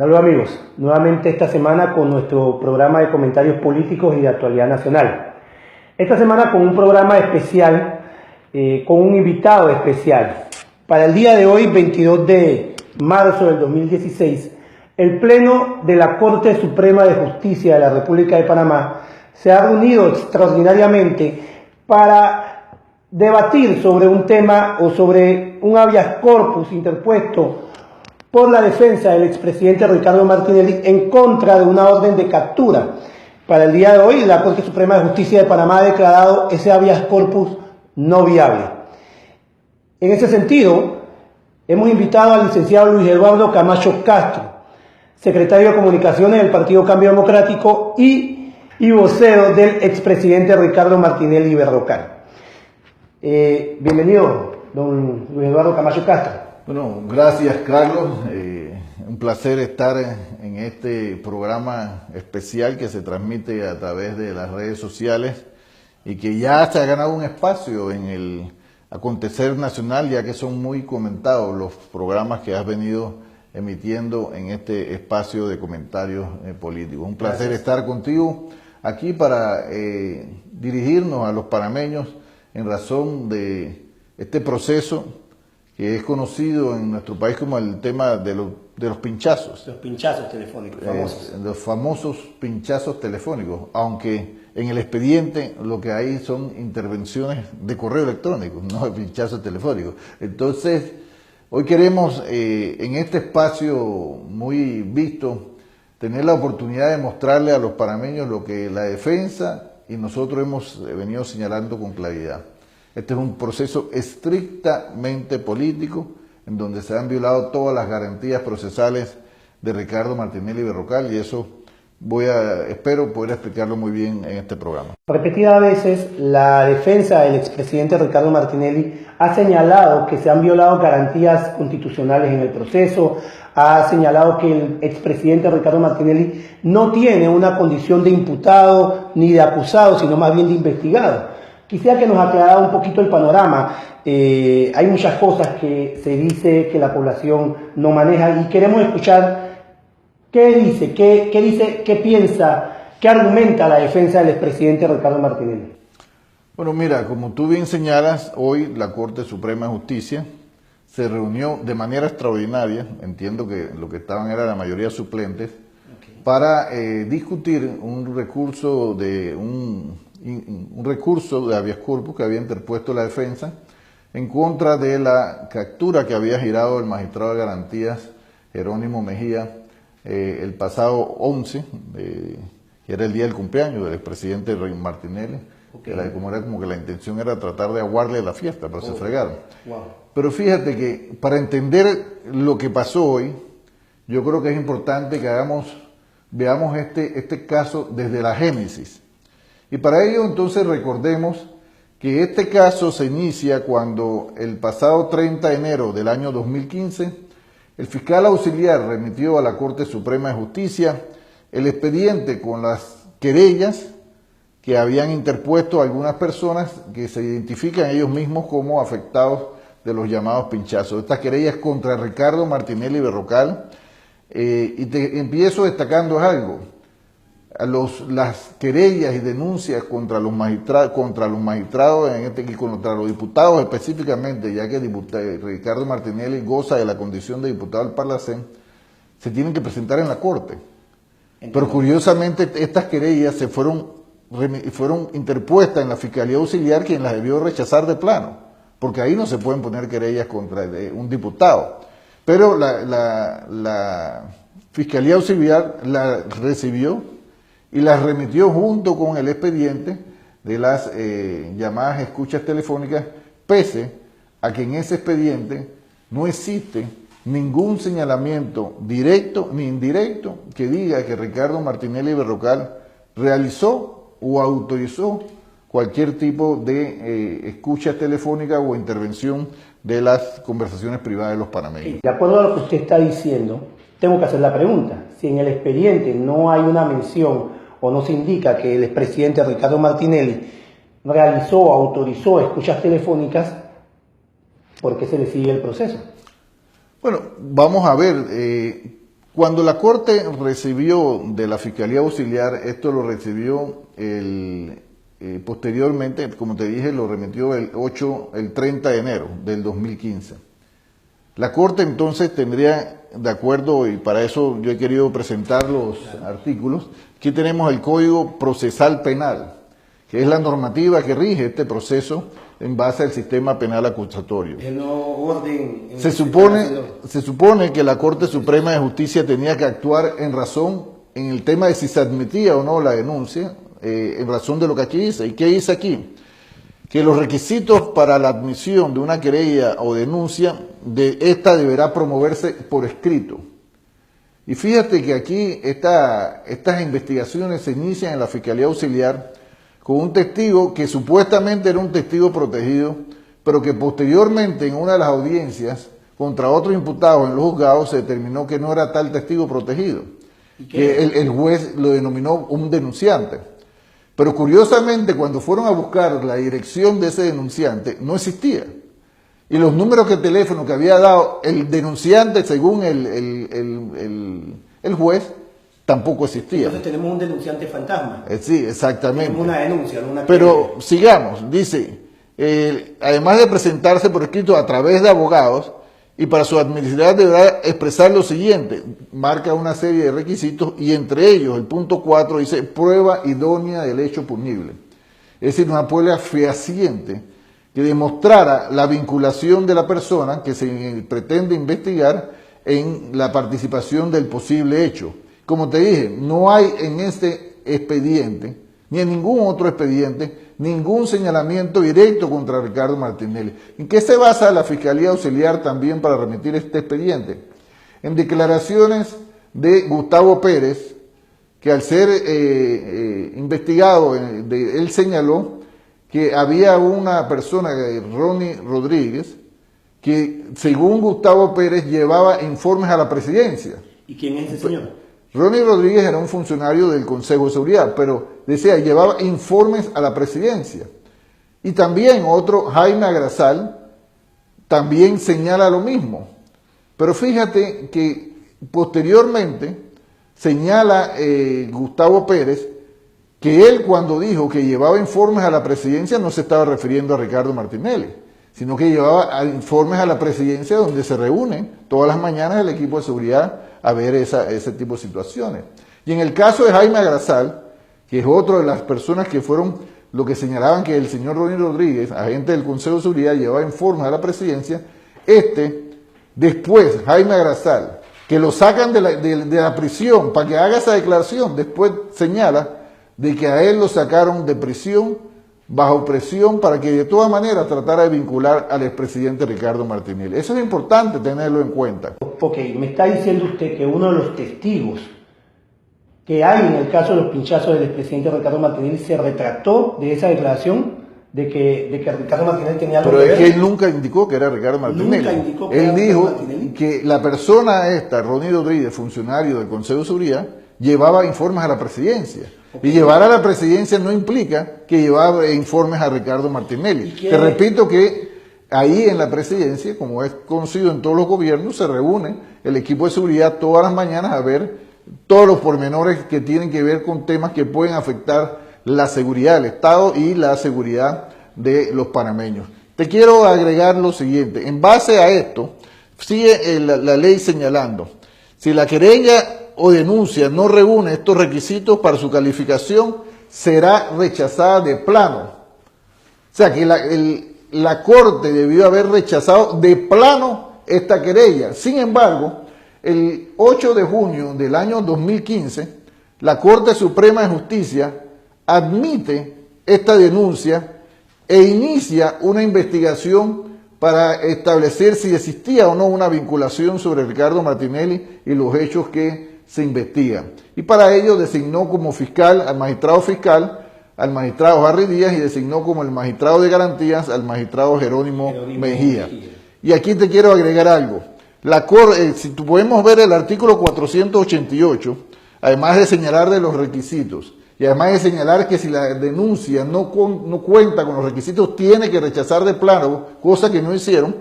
Saludos amigos, nuevamente esta semana con nuestro programa de comentarios políticos y de actualidad nacional. Esta semana con un programa especial, con un invitado especial. Para el día de hoy, 22 de marzo del 2016, el Pleno de la Corte Suprema de Justicia de la República de Panamá se ha reunido extraordinariamente para debatir sobre un tema o sobre un habeas corpus interpuesto por la defensa del expresidente Ricardo Martinelli en contra de una orden de captura. Para el día de hoy, la Corte Suprema de Justicia de Panamá ha declarado ese habeas corpus no viable. En ese sentido, hemos invitado al licenciado Luis Eduardo Camacho Castro, secretario de Comunicaciones del Partido Cambio Democrático y vocero del expresidente Ricardo Martinelli Berrocal. Bienvenido, don Luis Eduardo Camacho Castro. Bueno, gracias Carlos, un placer estar en este programa especial que se transmite a través de las redes sociales y que ya se ha ganado un espacio en el acontecer nacional, ya que son muy comentados los programas que has venido emitiendo en este espacio de comentarios políticos. Un placer estar contigo aquí para dirigirnos a los panameños en razón de este proceso que es conocido en nuestro país como el tema de los pinchazos. Los pinchazos telefónicos famosos. Los famosos pinchazos telefónicos, aunque en el expediente lo que hay son intervenciones de correo electrónico, no de pinchazos telefónicos. Entonces, hoy queremos en este espacio muy visto tener la oportunidad de mostrarle a los panameños lo que la defensa y nosotros hemos venido señalando con claridad. Este es un proceso estrictamente político en donde se han violado todas las garantías procesales de Ricardo Martinelli Berrocal y eso espero poder explicarlo muy bien en este programa. Repetidas veces la defensa del expresidente Ricardo Martinelli ha señalado que se han violado garantías constitucionales en el proceso, ha señalado que el expresidente Ricardo Martinelli no tiene una condición de imputado ni de acusado, sino más bien de investigado. Quisiera que nos aclarara un poquito el panorama. Hay muchas cosas que se dice que la población no maneja y queremos escuchar qué dice, qué piensa, qué argumenta la defensa del expresidente Ricardo Martinelli. Bueno, mira, como tú bien señalas, hoy la Corte Suprema de Justicia se reunió de manera extraordinaria, entiendo que lo que estaban era la mayoría suplentes, para discutir un recurso de habeas corpus que había interpuesto la defensa en contra de la captura que había girado el magistrado de garantías Jerónimo Mejía el pasado 11, que era el día del cumpleaños del expresidente Martinelli, que era como que la intención era tratar de aguarle la fiesta, pero se fregaron. Wow. Pero fíjate que para entender lo que pasó hoy, yo creo que es importante que veamos este caso desde la génesis. Y para ello entonces recordemos que este caso se inicia cuando el pasado 30 de enero del año 2015 el fiscal auxiliar remitió a la Corte Suprema de Justicia el expediente con las querellas que habían interpuesto algunas personas que se identifican ellos mismos como afectados de los llamados pinchazos. Estas querellas contra Ricardo Martinelli Berrocal, y te empiezo destacando algo. Las querellas y denuncias contra los magistrados, y contra los diputados específicamente, ya que Ricardo Martinelli goza de la condición de diputado del Parlacén, se tienen que presentar en la Corte. Pero curiosamente estas querellas fueron interpuestas en la Fiscalía Auxiliar, quien las debió rechazar de plano, porque ahí no se pueden poner querellas contra un diputado. Pero la Fiscalía Auxiliar la recibió y las remitió junto con el expediente de las llamadas escuchas telefónicas, pese a que en ese expediente no existe ningún señalamiento directo ni indirecto que diga que Ricardo Martinelli Berrocal realizó o autorizó cualquier tipo de escucha telefónica o intervención de las conversaciones privadas de los panameños. De acuerdo a lo que usted está diciendo, tengo que hacer la pregunta. Si en el expediente no hay una mención o no se indica que el expresidente Ricardo Martinelli realizó o autorizó escuchas telefónicas, ¿por qué se le sigue el proceso? Bueno, vamos a ver, Cuando la Corte recibió de la Fiscalía Auxiliar, esto lo recibió posteriormente, como te dije, lo remitió el 30 de enero del 2015. La Corte entonces tendría, de acuerdo, y para eso yo he querido presentar los artículos, aquí tenemos el Código Procesal Penal, que es la normativa que rige este proceso en base al sistema penal acusatorio. Se supone que la Corte Suprema de Justicia tenía que actuar en razón, en el tema de si se admitía o no la denuncia, en razón de lo que aquí dice. ¿Y qué dice aquí? Que los requisitos para la admisión de una querella o denuncia, esta deberá promoverse por escrito. Y fíjate que aquí estas investigaciones se inician en la Fiscalía Auxiliar con un testigo que supuestamente era un testigo protegido, pero que posteriormente en una de las audiencias contra otro imputado en los juzgados se determinó que no era tal testigo protegido, que el juez lo denominó un denunciante. Pero curiosamente, cuando fueron a buscar la dirección de ese denunciante, no existía. Y los números de teléfono que había dado el denunciante, según el juez, tampoco existía. Entonces tenemos un denunciante fantasma. Sí, exactamente. Tenemos una denuncia, no una Pero querella. sigamos, dice, además de presentarse por escrito a través de abogados, y para su admisibilidad deberá expresar lo siguiente, marca una serie de requisitos y entre ellos el punto 4 dice prueba idónea del hecho punible. Es decir, una prueba fehaciente que demostrara la vinculación de la persona que se pretende investigar en la participación del posible hecho. Como te dije, no hay en este expediente, ni en ningún otro expediente, ningún señalamiento directo contra Ricardo Martinelli. ¿En qué se basa la Fiscalía Auxiliar también para remitir este expediente? En declaraciones de Gustavo Pérez, que al ser investigado, él señaló que había una persona, Ronnie Rodríguez, que según Gustavo Pérez llevaba informes a la presidencia. ¿Y quién es ese señor? Ronnie Rodríguez era un funcionario del Consejo de Seguridad, pero decía, llevaba informes a la presidencia. Y también otro, Jaime Agrasal, también señala lo mismo. Pero fíjate que posteriormente señala Gustavo Pérez que él cuando dijo que llevaba informes a la presidencia no se estaba refiriendo a Ricardo Martinelli, sino que llevaba informes a la presidencia donde se reúnen todas las mañanas el equipo de seguridad a ver ese tipo de situaciones. Y en el caso de Jaime Agrasal, que es otro de las personas que fueron lo que señalaban que el señor Ronnie Rodríguez, agente del Consejo de Seguridad, llevaba informes a la presidencia, después Jaime Agrasal, que lo sacan de la prisión para que haga esa declaración, después señala de que a él lo sacaron de prisión, bajo presión, para que de todas maneras tratara de vincular al expresidente Ricardo Martinelli. Eso es importante tenerlo en cuenta. Ok, me está diciendo usted que uno de los testigos que hay en el caso de los pinchazos del expresidente Ricardo Martinelli se retractó de esa declaración de que Ricardo Martinelli tenía algo que ver. Pero es que él nunca indicó que era Ricardo Martinelli. Nunca indicó que él era dijo Ricardo Martinelli. que la persona Ronnie Rodríguez, funcionario del Consejo de Seguridad, llevaba informes a la presidencia. Okay. Y llevar a la presidencia no implica que llevaba informes a Ricardo Martinelli. Te repito que ahí en la presidencia, como es conocido en todos los gobiernos, se reúne el equipo de seguridad todas las mañanas a ver todos los pormenores que tienen que ver con temas que pueden afectar la seguridad del Estado y la seguridad de los panameños. Te quiero agregar lo siguiente. En base a esto, sigue la ley señalando, si la querella o denuncia no reúne estos requisitos para su calificación, será rechazada de plano. O sea que la Corte debió haber rechazado de plano esta querella. Sin embargo, el 8 de junio del año 2015, la Corte Suprema de Justicia admite esta denuncia e inicia una investigación para establecer si existía o no una vinculación sobre Ricardo Martinelli y los hechos que se investigan. Y para ello designó como fiscal al magistrado Harry Díaz, y designó como el magistrado de garantías al magistrado Jerónimo Mejía. Y aquí te quiero agregar algo. Si podemos ver el artículo 488, además de señalar de los requisitos, y además de señalar que si la denuncia no cuenta con los requisitos, tiene que rechazar de plano, cosa que no hicieron,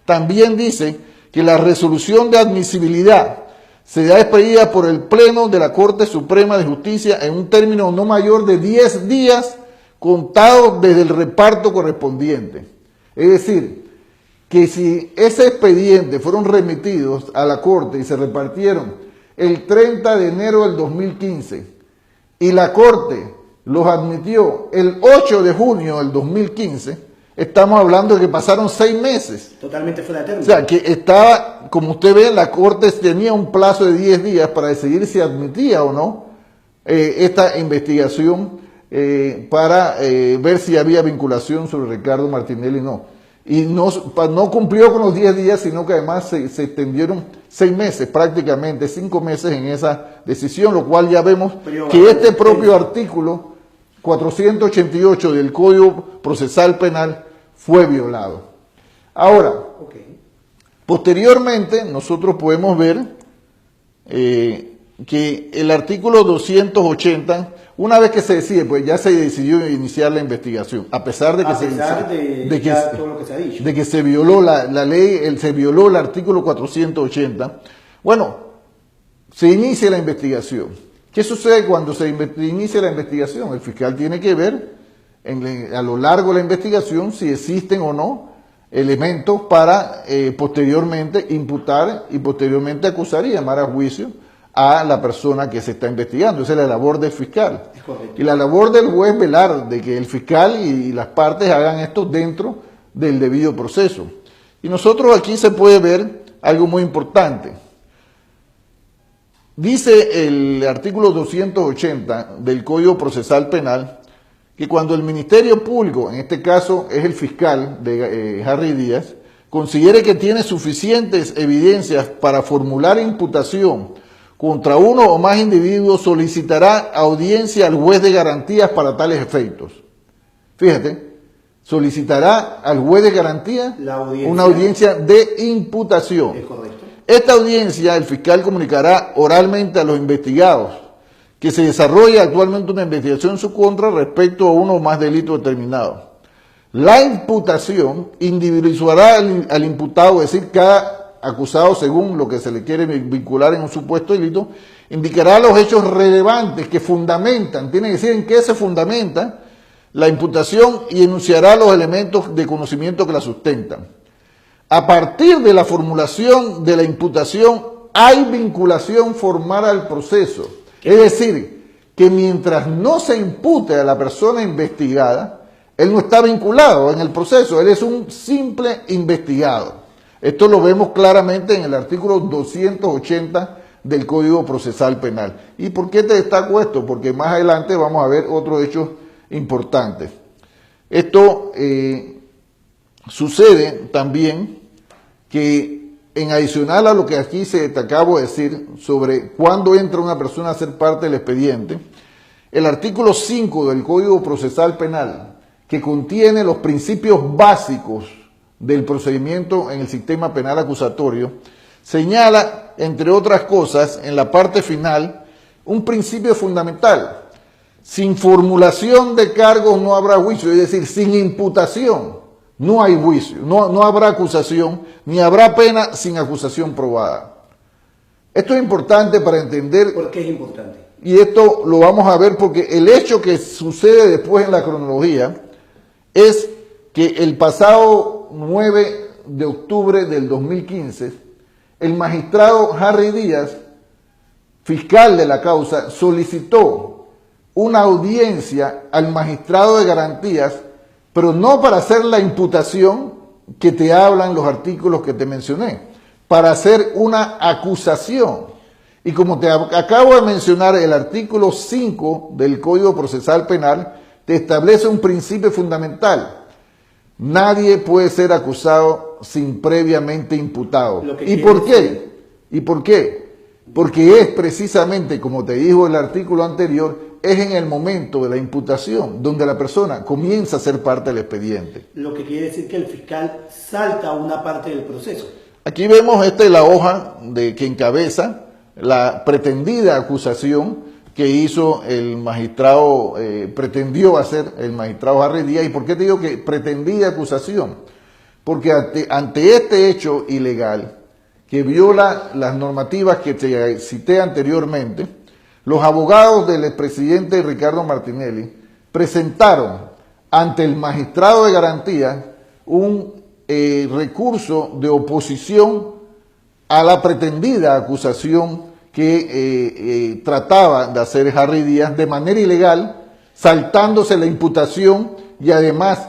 también dice que la resolución de admisibilidad será expedida por el Pleno de la Corte Suprema de Justicia en un término no mayor de 10 días contados desde el reparto correspondiente. Es decir, que si ese expediente fueron remitidos a la Corte y se repartieron el 30 de enero del 2015 y la Corte los admitió el 8 de junio del 2015, estamos hablando de que pasaron 6 meses. Totalmente fuera de término. O sea, que estaba, como usted ve, la Corte tenía un plazo de 10 días para decidir si admitía o no esta investigación para ver si había vinculación sobre Ricardo Martinelli o no. Y no cumplió con los 10 días, sino que además se extendieron 6 meses, prácticamente 5 meses en esa decisión, lo cual ya vemos que este propio artículo 488 del Código Procesal Penal fue violado. Ahora, posteriormente nosotros podemos ver que el artículo 280, una vez que se decide, pues ya se decidió iniciar la investigación, a pesar de que se violó la ley, se violó el artículo 480, bueno, se inicia la investigación. ¿Qué sucede cuando se inicia la investigación? El fiscal tiene que ver a lo largo de la investigación si existen o no elementos para posteriormente imputar y posteriormente acusar y llamar a juicio a la persona que se está investigando. Esa es la labor del fiscal. Y la labor del juez velar de que el fiscal y las partes hagan esto dentro del debido proceso. Y nosotros aquí se puede ver algo muy importante. Dice el artículo 280 del Código Procesal Penal que cuando el Ministerio Público, en este caso es el fiscal de Harry Díaz, considere que tiene suficientes evidencias para formular imputación contra uno o más individuos, solicitará audiencia al juez de garantías para tales efectos. Fíjate, solicitará al juez de garantías una audiencia de imputación. Es correcto. Esta audiencia, el fiscal comunicará oralmente a los investigados que se desarrolla actualmente una investigación en su contra respecto a uno o más delitos determinados. La imputación individualizará al imputado, es decir, cada acusado según lo que se le quiere vincular en un supuesto delito, indicará los hechos relevantes que fundamentan, tiene que decir en qué se fundamenta la imputación y enunciará los elementos de conocimiento que la sustentan. A partir de la formulación de la imputación hay vinculación formal al proceso. Es decir, que mientras no se impute a la persona investigada, él no está vinculado en el proceso, él es un simple investigado. Esto lo vemos claramente en el artículo 280 del Código Procesal Penal. ¿Y por qué te destaco esto? Porque más adelante vamos a ver otros hechos importantes. Esto sucede también que en adicional a lo que aquí te acabo de decir sobre cuándo entra una persona a ser parte del expediente, el artículo 5 del Código Procesal Penal, que contiene los principios básicos del procedimiento en el sistema penal acusatorio, señala, entre otras cosas, en la parte final, un principio fundamental. Sin formulación de cargos no habrá juicio, es decir, sin imputación no hay juicio, no habrá acusación, ni habrá pena sin acusación probada. Esto es importante para entender. ¿Por qué es importante? Y esto lo vamos a ver porque el hecho que sucede después en la cronología es que el pasado 9 de octubre del 2015, el magistrado Harry Díaz, fiscal de la causa, solicitó una audiencia al magistrado de garantías, pero no para hacer la imputación que te hablan los artículos que te mencioné, para hacer una acusación. Y como te acabo de mencionar, el artículo 5 del Código Procesal Penal te establece un principio fundamental. Nadie puede ser acusado sin previamente imputado. ¿Y por qué? ¿Y por qué? Porque es precisamente, como te dijo el artículo anterior, es en el momento de la imputación donde la persona comienza a ser parte del expediente. Lo que quiere decir que el fiscal salta una parte del proceso. Aquí vemos la hoja que encabeza la pretendida acusación que hizo el magistrado, pretendió hacer el magistrado Harry Díaz. ¿Y por qué te digo que pretendida acusación? Porque ante este hecho ilegal, que viola las normativas que te cité anteriormente, los abogados del expresidente Ricardo Martinelli presentaron ante el magistrado de garantía un recurso de oposición a la pretendida acusación que trataba de hacer Harry Díaz de manera ilegal, saltándose la imputación y además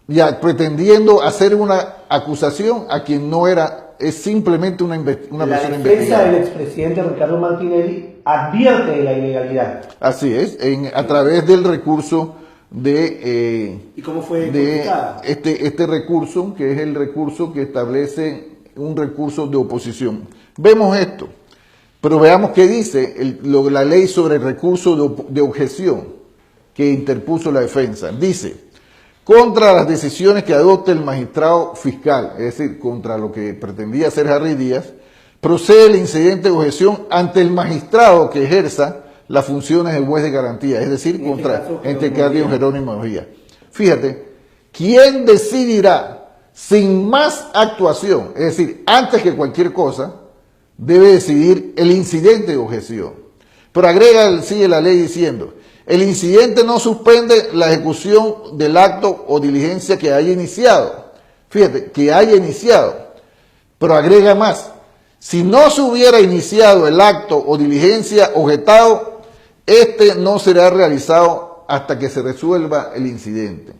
ya pretendiendo hacer una acusación a quien no era, es simplemente una persona investigada. La defensa del expresidente Ricardo Martinelli advierte de la ilegalidad. Así es, a través del recurso de... ¿Y cómo fue este recurso, que es el recurso que establece un recurso de oposición. Vemos esto, pero veamos qué dice la ley sobre el recurso de objeción que interpuso la defensa. Dice: contra las decisiones que adopte el magistrado fiscal, es decir, contra lo que pretendía hacer Harry Díaz, procede el incidente de objeción ante el magistrado que ejerza las funciones de juez de garantía, es decir, contra este caso Jerónimo Mejía. Fíjate, ¿quién decidirá sin más actuación? Es decir, antes que cualquier cosa, debe decidir el incidente de objeción. Pero agrega, sigue la ley diciendo: el incidente no suspende la ejecución del acto o diligencia que haya iniciado. Fíjate, que haya iniciado. Pero agrega más: si no se hubiera iniciado el acto o diligencia objetado, este no será realizado hasta que se resuelva el incidente.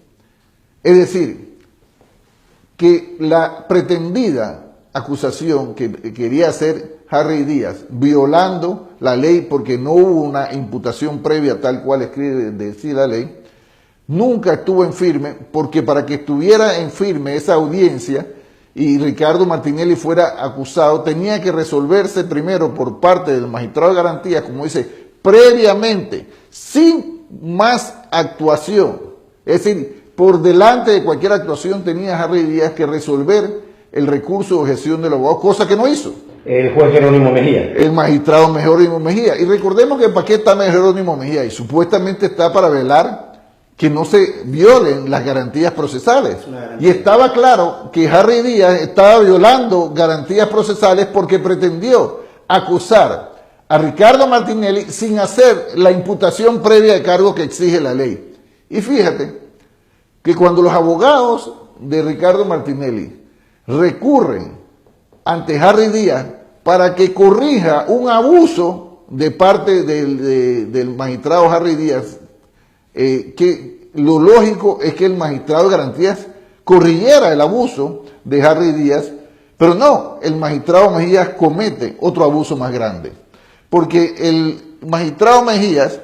Es decir, que la pretendida acusación que quería hacer Harry Díaz, violando la ley porque no hubo una imputación previa tal cual escribe decir la ley, nunca estuvo en firme, porque para que estuviera en firme esa audiencia y Ricardo Martinelli fuera acusado, tenía que resolverse primero por parte del magistrado de garantía, como dice, previamente, sin más actuación. Es decir, por delante de cualquier actuación tenía Harry Díaz que resolver el recurso de objeción del abogado, cosa que no hizo. El juez Jerónimo Mejía. El magistrado Jerónimo Mejía. Y recordemos que ¿para qué está Jerónimo Mejía? Y supuestamente está para velar que no se violen las garantías procesales. Y estaba claro que Harry Díaz estaba violando garantías procesales porque pretendió acusar a Ricardo Martinelli sin hacer la imputación previa de cargo que exige la ley. Y fíjate que cuando los abogados de Ricardo Martinelli recurren ante Harry Díaz para que corrija un abuso de parte del magistrado Harry Díaz, que lo lógico es que el magistrado de garantías corrigiera el abuso de Harry Díaz, pero no, el magistrado Mejías comete otro abuso más grande, porque el magistrado Mejías,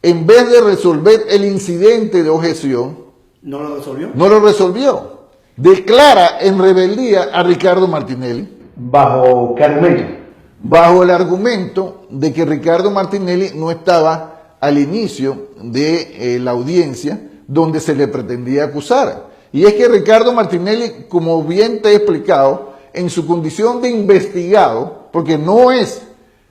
en vez de resolver el incidente de objeción, ¿no lo resolvió? No lo resolvió. Declara en rebeldía a Ricardo Martinelli. ¿Bajo qué argumento? Bajo el argumento de que Ricardo Martinelli no estaba al inicio de la audiencia donde se le pretendía acusar. Y es que Ricardo Martinelli, como bien te he explicado, en su condición de investigado, porque no es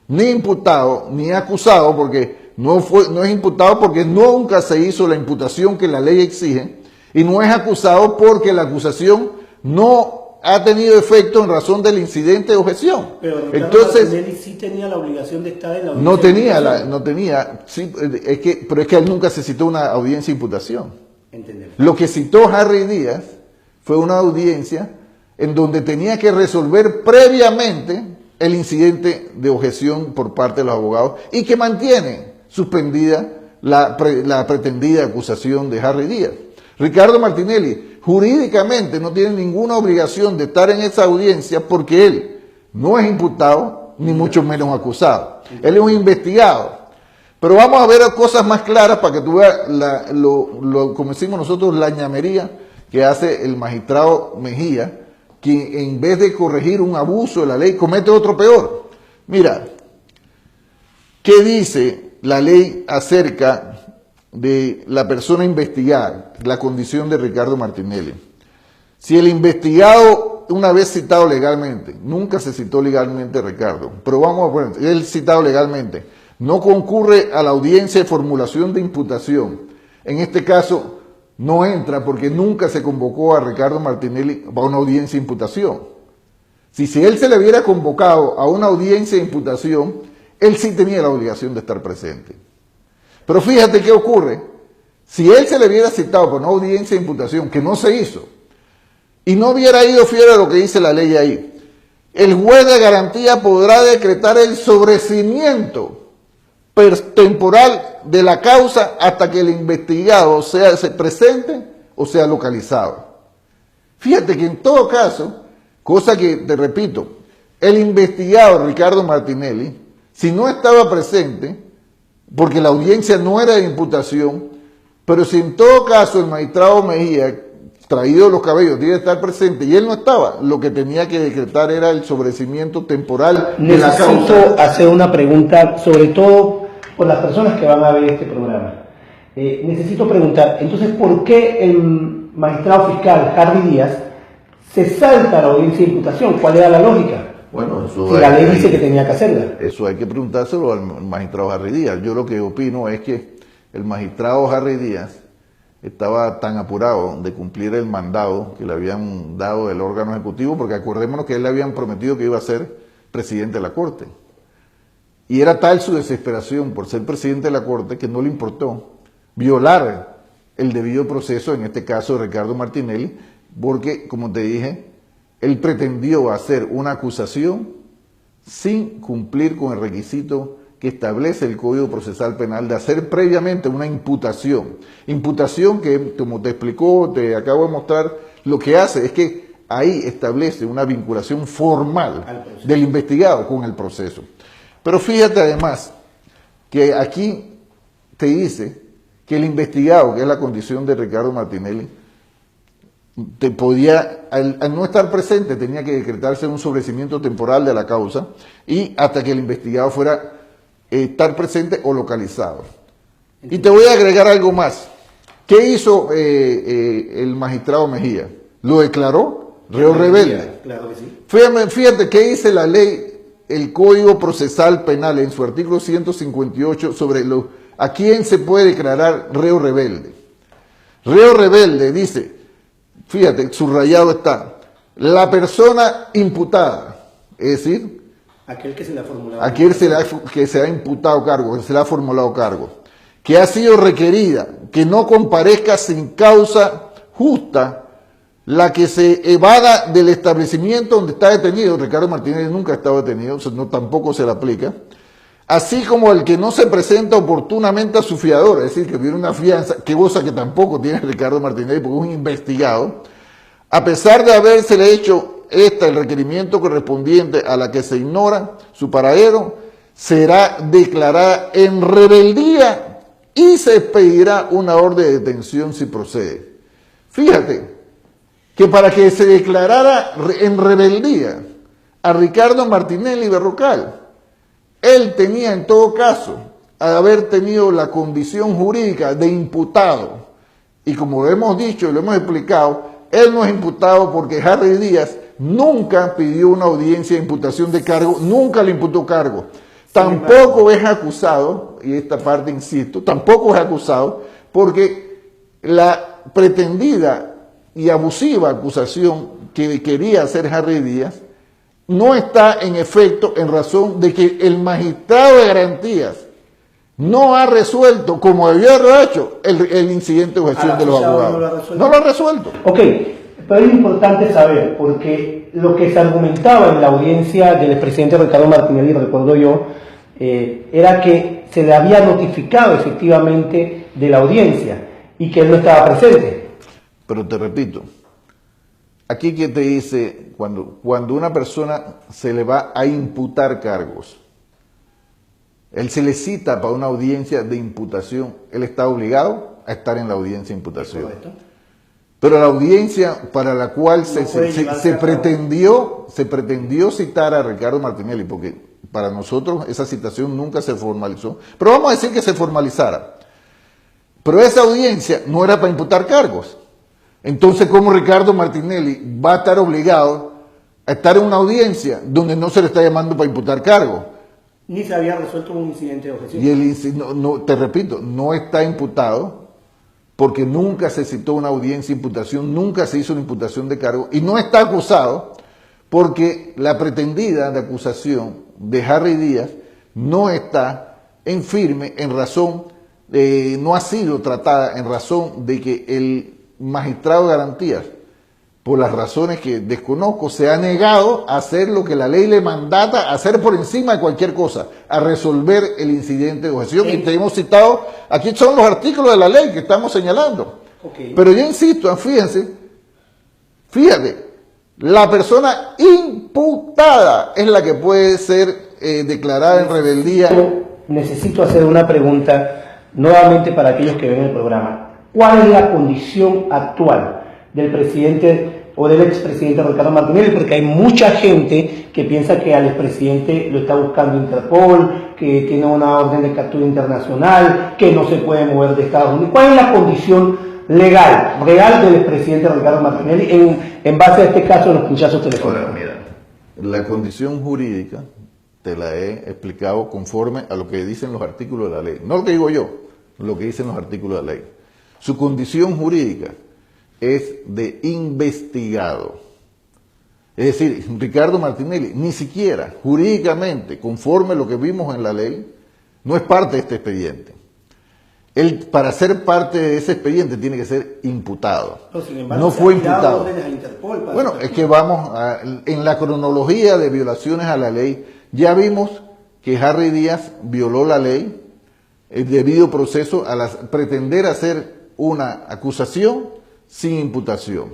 ni imputado ni acusado, porque no es imputado porque nunca se hizo la imputación que la ley exige, y no es acusado porque la acusación no ha tenido efecto en razón del incidente de objeción. Pero Ricardo Martinelli sí tenía la obligación de estar en la audiencia. No tenía, sí, pero es que él nunca se citó una audiencia de imputación. Entendemos. Lo que citó Harry Díaz fue una audiencia en donde tenía que resolver previamente el incidente de objeción por parte de los abogados y que mantiene suspendida la pretendida acusación de Harry Díaz. Ricardo Martinelli jurídicamente no tiene ninguna obligación de estar en esa audiencia porque él no es imputado ni mucho menos acusado. Él es un investigado. Pero vamos a ver cosas más claras para que tú veas, como decimos nosotros, la ñamería que hace el magistrado Mejía, que en vez de corregir un abuso de la ley, comete otro peor. Mira, ¿qué dice la ley acerca de la persona investigada, la condición de Ricardo Martinelli? Si el investigado, una vez citado legalmente, nunca se citó legalmente Ricardo, pero vamos a poner, él citado legalmente, no concurre a la audiencia de formulación de imputación, en este caso no entra porque nunca se convocó a Ricardo Martinelli para una audiencia de imputación. Si él se le hubiera convocado a una audiencia de imputación, él sí tenía la obligación de estar presente. Pero fíjate qué ocurre. Si él se le hubiera citado para una audiencia de imputación, que no se hizo, y no hubiera ido fiel a lo que dice la ley ahí, el juez de garantía podrá decretar el sobreseimiento temporal de la causa hasta que el investigado se presente o sea localizado. Fíjate que en todo caso, cosa que te repito, el investigado Ricardo Martinelli, si no estaba presente, porque la audiencia no era de imputación, pero si en todo caso el magistrado Mejía, traído los cabellos, debe estar presente y él no estaba, lo que tenía que decretar era el sobreseimiento temporal de la causa. Necesito hacer una pregunta, sobre todo por las personas que van a ver este programa. Necesito preguntar, entonces, ¿por qué el magistrado fiscal Harry Díaz se salta la audiencia de imputación? ¿Cuál era la lógica? Bueno, eso si la ley dice que tenía que hacerla. Eso hay que preguntárselo al magistrado Harry Díaz. Yo lo que opino es que el magistrado Harry Díaz estaba tan apurado de cumplir el mandado que le habían dado del órgano ejecutivo, porque acordémonos que él le habían prometido que iba a ser presidente de la Corte. Y era tal su desesperación por ser presidente de la Corte que no le importó violar el debido proceso, en este caso de Ricardo Martinelli, porque, como te dije, él pretendió hacer una acusación sin cumplir con el requisito que establece el Código Procesal Penal de hacer previamente una imputación. Imputación que, como te explicó, te acabo de mostrar, lo que hace es que ahí establece una vinculación formal del investigado con el proceso. Pero fíjate además que aquí te dice que el investigado, que es la condición de Ricardo Martinelli, al no estar presente tenía que decretarse un sobreseimiento temporal de la causa y hasta que el investigado fuera estar presente o localizado. Y te voy a agregar algo más. ¿Qué hizo el magistrado Mejía? ¿Lo declaró reo rebelde? Claro que sí. Fíjate qué dice la ley, el Código Procesal Penal en su artículo 158 sobre a quién se puede declarar reo rebelde. Reo rebelde dice, fíjate, subrayado está, la persona imputada, es decir, aquel que se le ha formulado que se ha imputado cargo, que se le ha formulado cargo, que ha sido requerida, que no comparezca sin causa justa, la que se evada del establecimiento donde está detenido. Ricardo Martínez nunca ha estado detenido, no, tampoco se le aplica, así como el que no se presenta oportunamente a su fiador, es decir, que viene una fianza, que cosa que tampoco tiene Ricardo Martínez porque es un investigado, a pesar de habérsele hecho el requerimiento correspondiente a la que se ignora su paradero, será declarada en rebeldía y se expedirá una orden de detención si procede. Fíjate que para que se declarara en rebeldía a Ricardo Martinelli Berrocal, él tenía en todo caso haber tenido la condición jurídica de imputado. Y como lo hemos dicho y lo hemos explicado, él no es imputado porque Harry Díaz nunca pidió una audiencia de imputación de cargo, nunca le imputó cargo. Tampoco es acusado, y esta parte insisto, tampoco es acusado porque la pretendida y abusiva acusación que quería hacer Harry Díaz no está en efecto en razón de que el magistrado de garantías no ha resuelto, como debió haber hecho, el incidente de objeción de los abogados. No lo ha resuelto. Ok, pero es importante saber, porque lo que se argumentaba en la audiencia del expresidente Ricardo Martinelli, recuerdo yo, era que se le había notificado efectivamente de la audiencia y que él no estaba presente. Pero te repito, aquí que te dice, cuando una persona se le va a imputar cargos, él se le cita para una audiencia de imputación, él está obligado a estar en la audiencia de imputación. Correcto. Pero la audiencia para la cual se pretendió citar a Ricardo Martinelli, porque para nosotros esa citación nunca se formalizó, pero vamos a decir que se formalizara. Pero esa audiencia no era para imputar cargos. Entonces, ¿cómo Ricardo Martinelli va a estar obligado a estar en una audiencia donde no se le está llamando para imputar cargos? Ni se había resuelto un incidente de objeción. Y te repito, no está imputado porque nunca se citó una audiencia de imputación, nunca se hizo una imputación de cargo y no está acusado porque la pretendida de acusación de Harry Díaz no está en firme en razón, no ha sido tratada en razón de que el magistrado de garantías, por las razones que desconozco, se ha negado a hacer lo que la ley le mandata, a hacer por encima de cualquier cosa, a resolver el incidente de objeción. Y te hemos citado, aquí son los artículos de la ley que estamos señalando. Okay. Pero yo insisto, fíjate, la persona imputada es la que puede ser declarada en rebeldía. Necesito hacer una pregunta nuevamente para aquellos que ven el programa. ¿Cuál es la condición actual del presidente o del expresidente Ricardo Martinelli? Porque hay mucha gente que piensa que al expresidente lo está buscando Interpol, que tiene una orden de captura internacional, que no se puede mover de Estados Unidos. ¿Cuál es la condición legal, real del expresidente Ricardo Martinelli en base a este caso de los pinchazos telefónicos? Ahora, mira, la condición jurídica te la he explicado conforme a lo que dicen los artículos de la ley. No lo que digo yo, lo que dicen los artículos de la ley. Su condición jurídica es de investigado. Es decir, Ricardo Martinelli ni siquiera jurídicamente, conforme a lo que vimos en la ley, no es parte de este expediente. Él, para ser parte de ese expediente, tiene que ser imputado. Pero, sin embargo, no fue imputado. A Interpol para bueno, es que vamos en la cronología de violaciones a la ley, ya vimos que Harry Díaz violó la ley, el debido proceso, al pretender hacer una acusación sin imputación.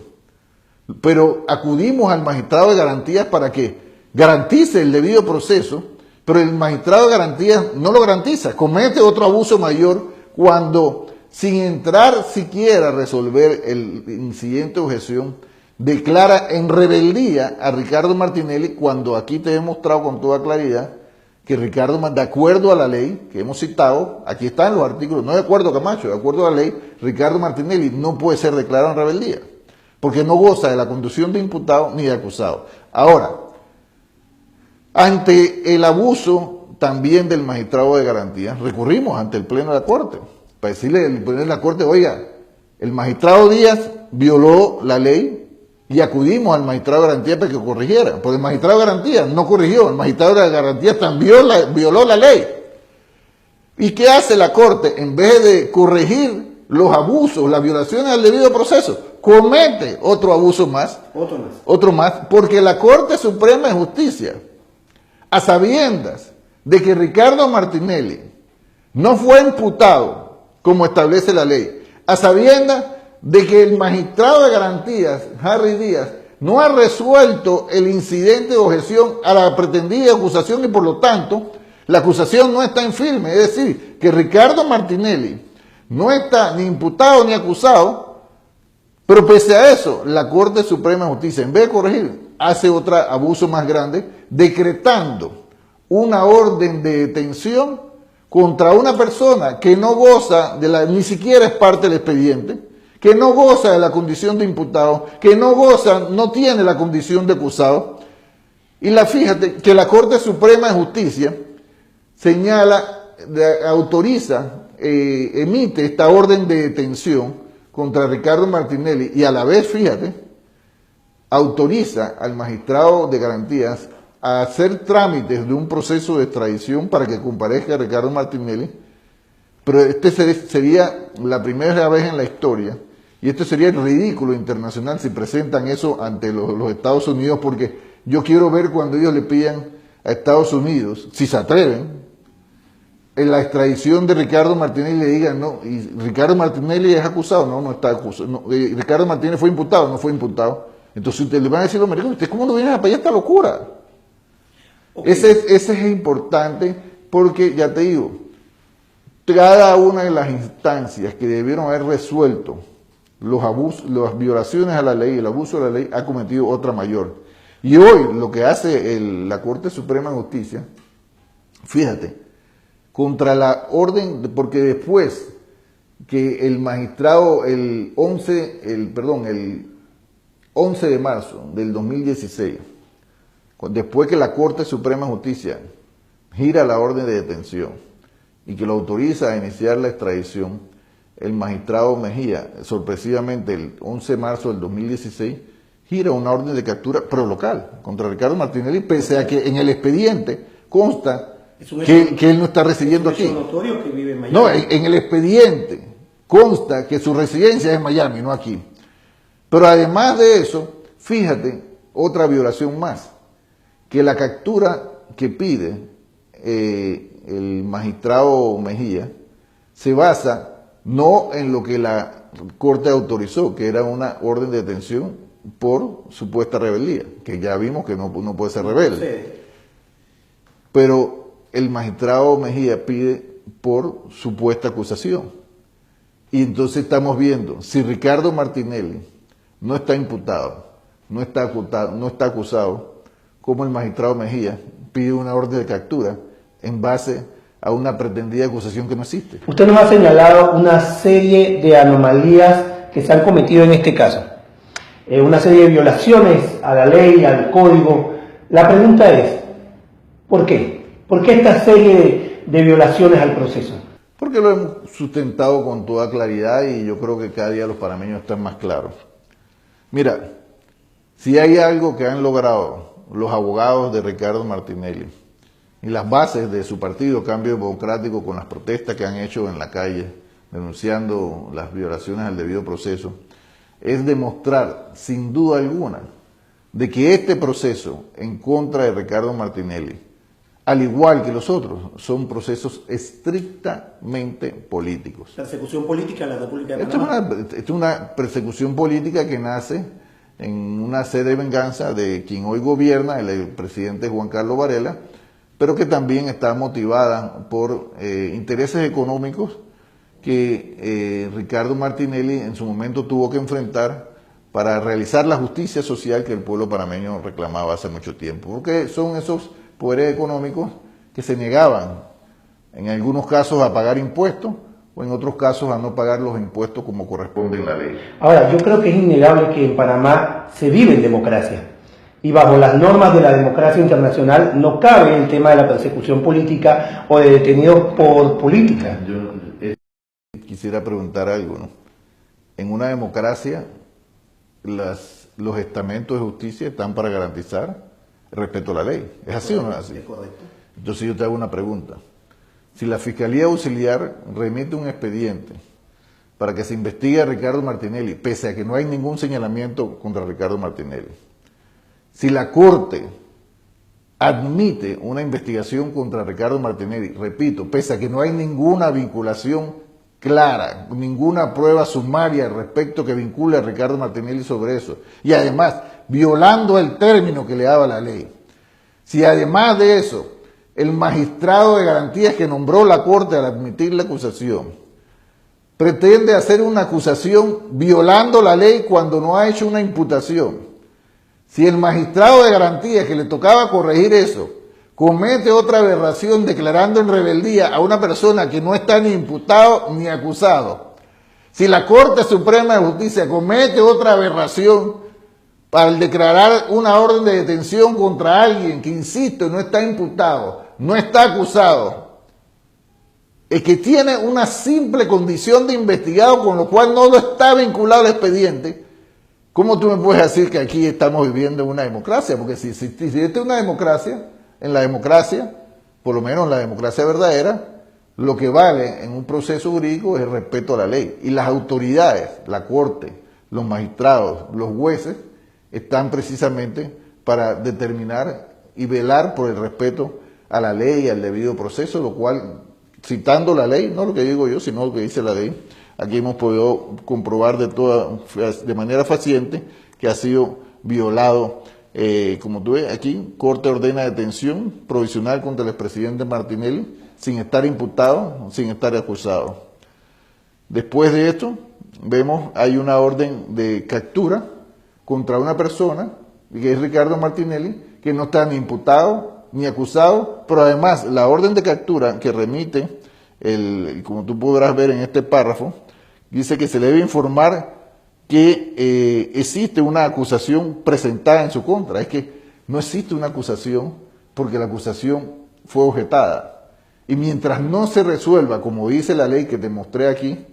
Pero acudimos al magistrado de garantías para que garantice el debido proceso, pero el magistrado de garantías no lo garantiza, comete otro abuso mayor cuando, sin entrar siquiera a resolver el incidente de objeción, declara en rebeldía a Ricardo Martinelli, cuando aquí te he mostrado con toda claridad que Ricardo, de acuerdo a la ley que hemos citado, aquí están los artículos, no de acuerdo a Camacho, de acuerdo a la ley, Ricardo Martinelli no puede ser declarado en rebeldía, porque no goza de la condición de imputado ni de acusado. Ahora, ante el abuso también del magistrado de garantías, recurrimos ante el Pleno de la Corte, para decirle al Pleno de la Corte, oiga, el magistrado Díaz violó la ley, y acudimos al magistrado de garantías para que corrigiera, porque el magistrado de garantías no corrigió, el magistrado de garantías también violó la ley. ¿Y qué hace la Corte? En vez de corregir los abusos, las violaciones al debido proceso, comete otro abuso más. Otro más, porque la Corte Suprema de Justicia, a sabiendas de que Ricardo Martinelli no fue imputado como establece la ley, a sabiendas de que el magistrado de garantías, Harry Díaz, no ha resuelto el incidente de objeción a la pretendida acusación y por lo tanto la acusación no está en firme, es decir, que Ricardo Martinelli no está ni imputado ni acusado, pero pese a eso, la Corte Suprema de Justicia, en vez de corregir, hace otro abuso más grande, decretando una orden de detención contra una persona que no goza ni siquiera es parte del expediente, que no goza de la condición de imputado, que no tiene la condición de acusado. Y fíjate que la Corte Suprema de Justicia señala, autoriza, emite esta orden de detención contra Ricardo Martinelli y a la vez, fíjate, autoriza al magistrado de garantías a hacer trámites de un proceso de extradición para que comparezca Ricardo Martinelli, pero este sería la primera vez en la historia. Y esto sería el ridículo internacional si presentan eso ante los Estados Unidos, porque yo quiero ver cuando ellos le pidan a Estados Unidos, si se atreven, en la extradición de Ricardo Martinelli le digan, no, y Ricardo Martinelli es acusado, no está acusado, no, Ricardo Martinelli fue imputado, no fue imputado. Entonces ustedes le van a decir a los americanos, ¿ustedes cómo no vienen a apoyar esta locura? Okay. Ese es importante porque, ya te digo, cada una de las instancias que debieron haber resuelto los abusos, las violaciones a la ley, el abuso de la ley, ha cometido otra mayor. Y hoy lo que hace la Corte Suprema de Justicia, fíjate, contra la orden, porque después que el magistrado el 11 de marzo del 2016, después que la Corte Suprema de Justicia gira la orden de detención y que lo autoriza a iniciar la extradición, el magistrado Mejía, sorpresivamente el 11 de marzo del 2016, gira una orden de captura prolocal contra Ricardo Martinelli, pese a que en el expediente consta que él no está residiendo aquí. Notorio que vive en Miami. No, en el expediente consta que su residencia es en Miami, no aquí. Pero además de eso, fíjate, otra violación más, que la captura que pide el magistrado Mejía se basa no en lo que la Corte autorizó, que era una orden de detención por supuesta rebeldía, que ya vimos que no puede ser rebelde. Sí. Pero el magistrado Mejía pide por supuesta acusación. Y entonces estamos viendo, si Ricardo Martinelli no está imputado, no está acusado, como el magistrado Mejía pide una orden de captura en base a una pretendida acusación que no existe. Usted nos ha señalado una serie de anomalías que se han cometido en este caso, una serie de violaciones a la ley, al código. La pregunta es, ¿por qué? ¿Por qué esta serie de violaciones al proceso? Porque lo hemos sustentado con toda claridad y yo creo que cada día los panameños están más claros. Mira, si hay algo que han logrado los abogados de Ricardo Martinelli y las bases de su partido Cambio Democrático con las protestas que han hecho en la calle denunciando las violaciones al debido proceso, es demostrar sin duda alguna de que este proceso en contra de Ricardo Martinelli, al igual que los otros, son procesos estrictamente políticos. Persecución política en la República de Panamá. Esto es una persecución política que nace en una sed de venganza de quien hoy gobierna, el presidente Juan Carlos Varela, pero que también está motivada por intereses económicos que Ricardo Martinelli en su momento tuvo que enfrentar para realizar la justicia social que el pueblo panameño reclamaba hace mucho tiempo. Porque son esos poderes económicos que se negaban, en algunos casos, a pagar impuestos o en otros casos a no pagar los impuestos como corresponde en la ley. Ahora, yo creo que es innegable que en Panamá se vive en democracia y bajo las normas de la democracia internacional no cabe el tema de la persecución política o de detenidos por política. Yo quisiera preguntar algo, ¿no? En una democracia los estamentos de justicia están para garantizar el respeto a la ley. ¿Es así o no es así? Es correcto. Entonces yo te hago una pregunta. Si la Fiscalía Auxiliar remite un expediente para que se investigue a Ricardo Martinelli, pese a que no hay ningún señalamiento contra Ricardo Martinelli, si la Corte admite una investigación contra Ricardo Martinelli, repito, pese a que no hay ninguna vinculación clara, ninguna prueba sumaria al respecto que vincule a Ricardo Martinelli sobre eso, y además violando el término que le daba la ley, si además de eso el magistrado de garantías que nombró la Corte al admitir la acusación pretende hacer una acusación violando la ley cuando no ha hecho una imputación, si el magistrado de garantías que le tocaba corregir eso comete otra aberración declarando en rebeldía a una persona que no está ni imputado ni acusado, si la Corte Suprema de Justicia comete otra aberración al declarar una orden de detención contra alguien que, insisto, no está imputado, no está acusado, es que tiene una simple condición de investigado con lo cual no lo está vinculado al expediente, ¿cómo tú me puedes decir que aquí estamos viviendo en una democracia? Porque si esta es una democracia, en la democracia, por lo menos en la democracia verdadera, lo que vale en un proceso jurídico es el respeto a la ley. Y las autoridades, la Corte, los magistrados, los jueces, están precisamente para determinar y velar por el respeto a la ley y al debido proceso, lo cual, citando la ley, no lo que digo yo, sino lo que dice la ley, aquí hemos podido comprobar de manera fehaciente que ha sido violado. Como tú ves, aquí Corte ordena detención provisional contra el expresidente Martinelli sin estar imputado, sin estar acusado. Después de esto, vemos, hay una orden de captura contra una persona, que es Ricardo Martinelli, que no está ni imputado ni acusado, pero además la orden de captura que remite, como tú podrás ver en este párrafo, dice que se le debe informar que existe una acusación presentada en su contra. Es que no existe una acusación porque la acusación fue objetada. Y mientras no se resuelva, como dice la ley que te mostré aquí,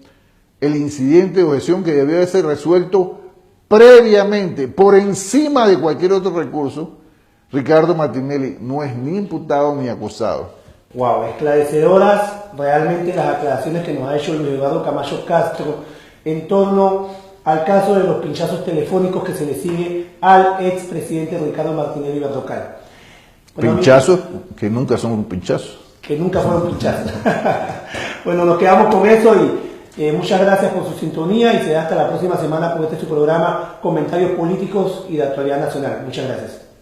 el incidente de objeción que debió ser resuelto previamente, por encima de cualquier otro recurso, Ricardo Martinelli no es ni imputado ni acusado. Wow, esclarecedoras realmente las aclaraciones que nos ha hecho Luis Eduardo Camacho Castro en torno al caso de los pinchazos telefónicos que se le sigue al expresidente Ricardo Martinelli Berrocal. Bueno, Pinchazos que nunca son pinchazos. Que nunca fueron pinchazos. Bueno, nos quedamos con eso y muchas gracias por su sintonía y será hasta la próxima semana con este su programa Comentarios Políticos y de Actualidad Nacional. Muchas gracias.